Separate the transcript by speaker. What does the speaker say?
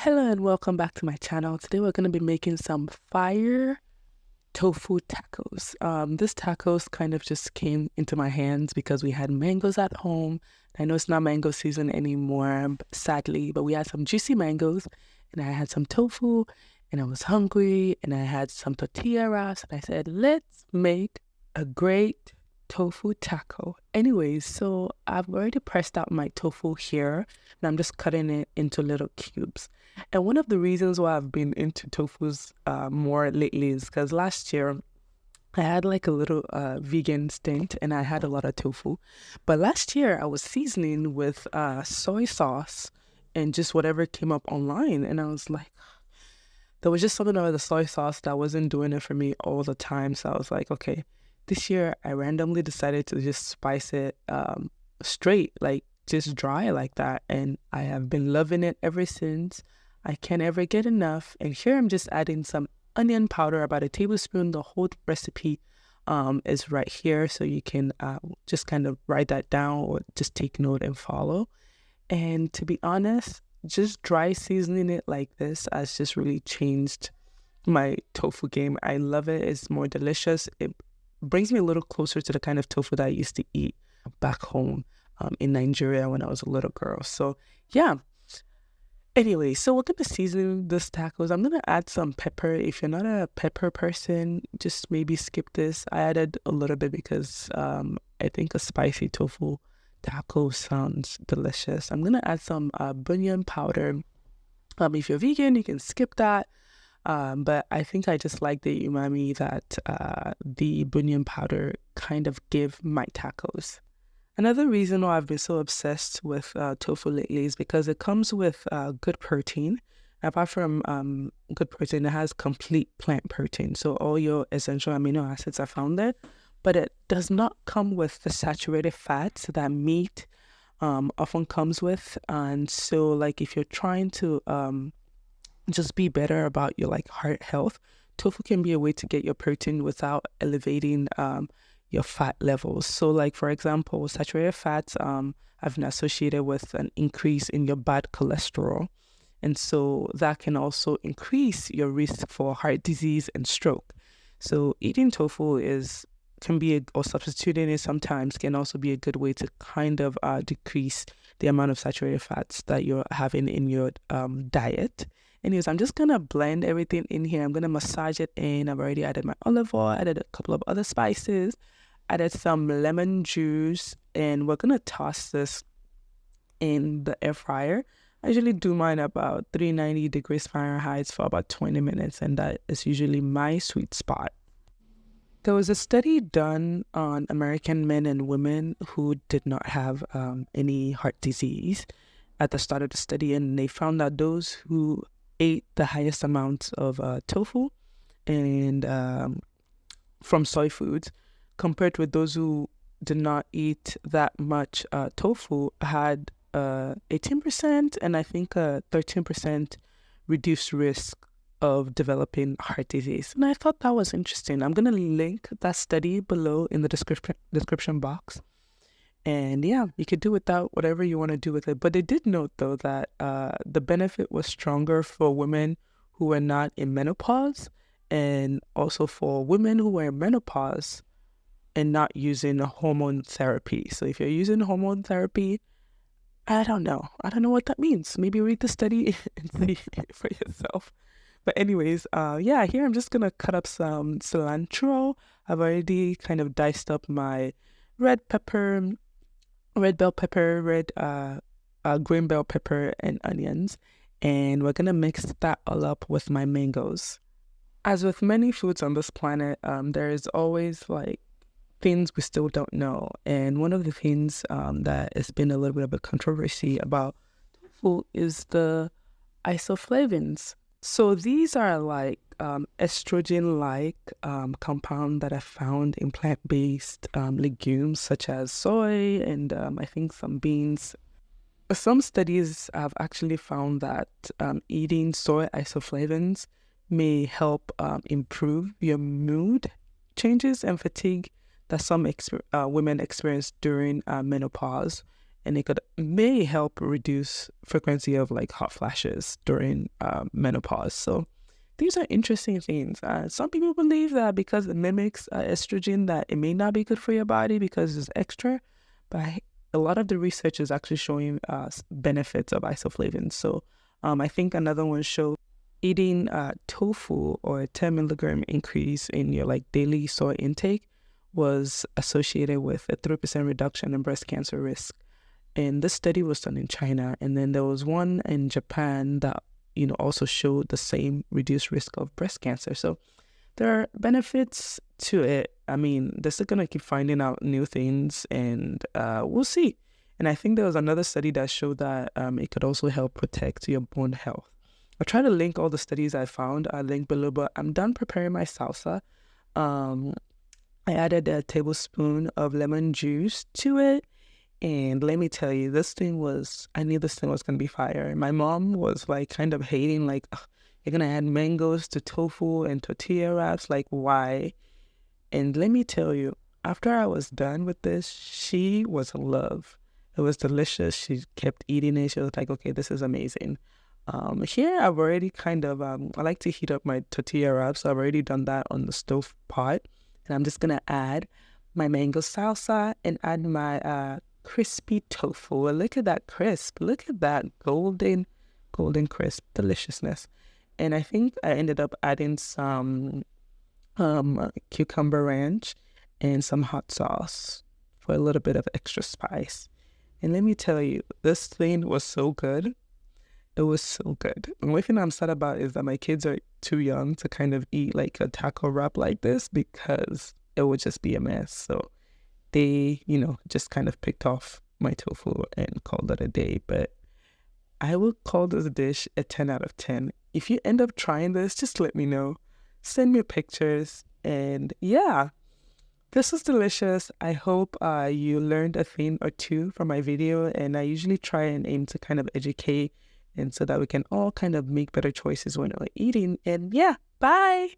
Speaker 1: Hello and welcome back to my channel. Today we're going to be making some fire tofu tacos. This tacos kind of just came into my hands because we had mangoes at home. I know it's not mango season anymore, sadly, but we had some juicy mangoes and I had some tofu and I was hungry and I had some tortilla wraps and I said, let's make a great tofu taco. Anyways, so I've already pressed out my tofu here and I'm just cutting it into little cubes. And one of the reasons why I've been into tofus more lately is because last year I had like a little vegan stint and I had a lot of tofu. But last year I was seasoning with soy sauce and just whatever came up online. And I was like, there was just something about the soy sauce that wasn't doing it for me all the time. So I was like, okay, this year I randomly decided to just spice it straight, like just dry like that. And I have been loving it ever since. I can't ever get enough. And here I'm just adding some onion powder, about a tablespoon. The whole recipe is right here. So you can just kind of write that down or just take note and follow. And to be honest, just dry seasoning it like this has just really changed my tofu game. I love it. It's more delicious. It brings me a little closer to the kind of tofu that I used to eat back home in Nigeria when I was a little girl. So yeah. Anyway, so we're gonna season this tacos. I'm gonna add some pepper. If you're not a pepper person, just maybe skip this. I added a little bit because I think a spicy tofu taco sounds delicious. I'm gonna add some bullion powder. If you're vegan, you can skip that. But I think I just like the umami that the bullion powder kind of give my tacos. Another reason why I've been so obsessed with tofu lately is because it comes with good protein. Apart from good protein, it has complete plant protein. So all your essential amino acids are found there, but it does not come with the saturated fats that meat often comes with. And so like if you're trying to just be better about your like heart health, tofu can be a way to get your protein without elevating your fat levels. So like for example, saturated fats have been associated with an increase in your bad cholesterol. And so that can also increase your risk for heart disease and stroke. So eating tofu or substituting it sometimes can also be a good way to kind of decrease the amount of saturated fats that you're having in your diet. Anyways, I'm just gonna blend everything in here. I'm gonna massage it in. I've already added my olive oil, added a couple of other spices, added some lemon juice, and we're gonna toss this in the air fryer. I usually do mine about 390 degrees Fahrenheit for about 20 minutes, and that is usually my sweet spot. There was a study done on American men and women who did not have any heart disease at the start of the study, and they found that those who ate the highest amounts of tofu and from soy foods compared with those who did not eat that much tofu had 18% and I think 13% reduced risk of developing heart disease. And I thought that was interesting. I'm going to link that study below in the description box. And yeah, you could do without whatever you want to do with it. But they did note, though, that the benefit was stronger for women who were not in menopause and also for women who were in menopause and not using hormone therapy. So if you're using hormone therapy, I don't know. I don't know what that means. Maybe read the study and see for yourself. But anyways, yeah, here I'm just going to cut up some cilantro. I've already kind of diced up my red pepper, red bell pepper, green bell pepper, and onions. And we're gonna mix that all up with my mangoes. As with many foods on this planet, there is always like things we still don't know. And one of the things that has been a little bit of a controversy about tofu is the isoflavones. So these are like estrogen-like compound that are found in plant-based legumes such as soy and I think some beans. Some studies have actually found that eating soy isoflavones may help improve your mood changes and fatigue that some women experience during menopause. and it may help reduce frequency of like hot flashes during menopause. So these are interesting things. Some people believe that because it mimics estrogen, that it may not be good for your body because it's extra, but a lot of the research is actually showing benefits of isoflavones. So I think another one showed eating tofu, or a 10 milligram increase in your like daily soy intake, was associated with a 3% reduction in breast cancer risk. And this study was done in China. And then there was one in Japan that, also showed the same reduced risk of breast cancer. So there are benefits to it. I mean, they're still going to keep finding out new things, and we'll see. And I think there was another study that showed that it could also help protect your bone health. I'll try to link all the studies I found. I'll link below, but I'm done preparing my salsa. I added a tablespoon of lemon juice to it. And let me tell you, I knew this thing was going to be fire. My mom was like kind of hating, like, you're going to add mangoes to tofu and tortilla wraps. Like, why? And let me tell you, after I was done with this, she was in love. It was delicious. She kept eating it. She was like, okay, this is amazing. Here I've already kind of, I like to heat up my tortilla wraps. So I've already done that on the stove pot. And I'm just going to add my mango salsa and add my crispy tofu. Look at that crisp. Look at that golden crisp deliciousness. And I think I ended up adding some cucumber ranch and some hot sauce for a little bit of extra spice. And let me tell you, this thing was so good. It was so good. The only thing I'm sad about is that my kids are too young to kind of eat like a taco wrap like this, because it would just be a mess. So they, just kind of picked off my tofu and called it a day. But I will call this dish a 10 out of 10. If you end up trying this, just let me know. Send me pictures. And yeah, this was delicious. I hope you learned a thing or two from my video. And I usually try and aim to kind of educate, and so that we can all kind of make better choices when we're eating. And yeah, bye.